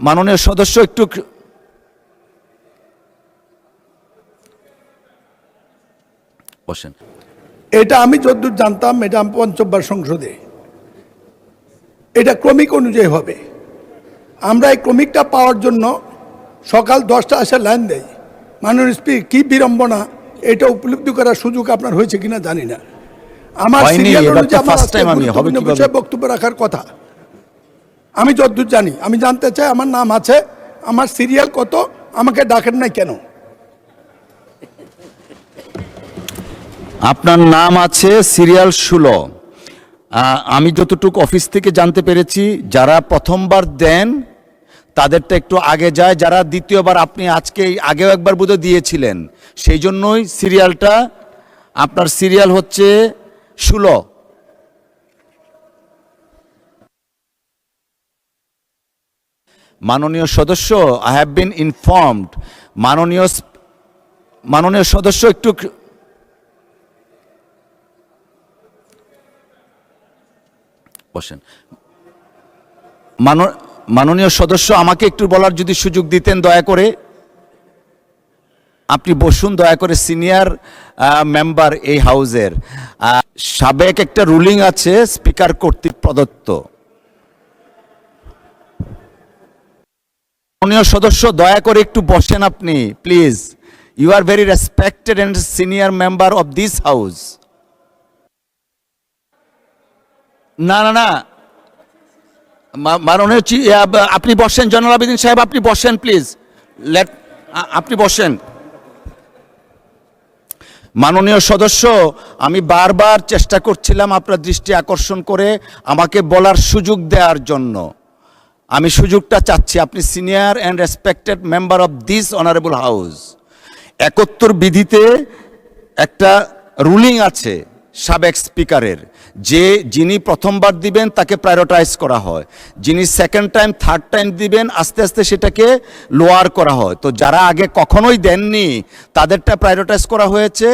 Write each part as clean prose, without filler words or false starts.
মাননীয় সদস্য একটু বসেন। এটা আমি যতদূর জানতাম, এটা আমি পঞ্চমবার সংসদে, এটা ক্রমিক অনুযায়ী হবে। আমরা এই ক্রমিকটা পাওয়ার জন্য সকাল 10টা আসে লাইন দেয়। মাননীয় স্পিকার, কি বিড়ম্বনা, এটা উপলব্ধি করার সুযোগ আপনার হয়েছে কিনা জানি না। আমার সিরিয়াল অনুযায়ী আমার আজকে গুরুত্বপূর্ণ বিষয়ে বক্তব্য রাখার কথা। আমি যতদূর জানি, আমি জানতে চাই আমার নাম আছে, আমার সিরিয়াল কত, আমাকে ডাকেন নাই কেন? আপনার নাম আছে সিরিয়াল 16। আমি যতটুকু অফিস থেকে জানতে পেরেছি, যারা প্রথমবার দেন তাদেরটা একটু আগে যায়, যারা দ্বিতীয়বার, আপনি আজকে আগেও একবার বোধহয় দিয়েছিলেন, সেই জন্যই সিরিয়ালটা আপনার সিরিয়াল হচ্ছে 16। মাননীয় সদস্য, আই হ্যাভ বিন ইনফর্মড। মাননীয় সদস্য একটু বসেন। মাননীয় সদস্য, আমাকে একটু বলার যদি সুযোগ দিতেন দয়া করে। আপনি বসুন দয়া করে, সিনিয়র মেম্বার এই হাউজের। সাবেক একটা রুলিং আছে স্পিকার কর্তৃক প্রদত্ত। মাননীয় সদস্য, দয়া করে একটু বসেন আপনি please. You are very respected and senior member of this house. না না না, মাননীয় আপনি বসেন, জয়নুল আবেদিন সাহেব আপনি বসেন প্লিজ। আপনি বসেন। মাননীয় সদস্য, আমি বারবার চেষ্টা করছিলাম আপনার দৃষ্টি আকর্ষণ করে আমাকে বলার সুযোগ দেওয়ার জন্য। আমি সুযোগটা চাচ্ছি। আপনি senior and respected member of this honourable house. 71 বিধিতে একটা রুলিং আছে সাবেক স্পিকারের, যে যিনি প্রথমবার দিবেন তাকে প্রায়োরিটাইজ করা হয়, যিনি সেকেন্ড টাইম থার্ড টাইম দিবেন আস্তে আস্তে সেটাকে লোয়ার করা হয়। তো যারা আগে কখনোই দেননি তাদেরটা প্রায়োরিটাইজ করা হয়েছে,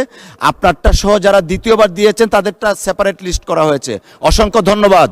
আপনারটা সহ যারা দ্বিতীয়বার দিয়েছেন তাদেরটা সেপারেট লিস্ট করা হয়েছে। অসংখ্য ধন্যবাদ।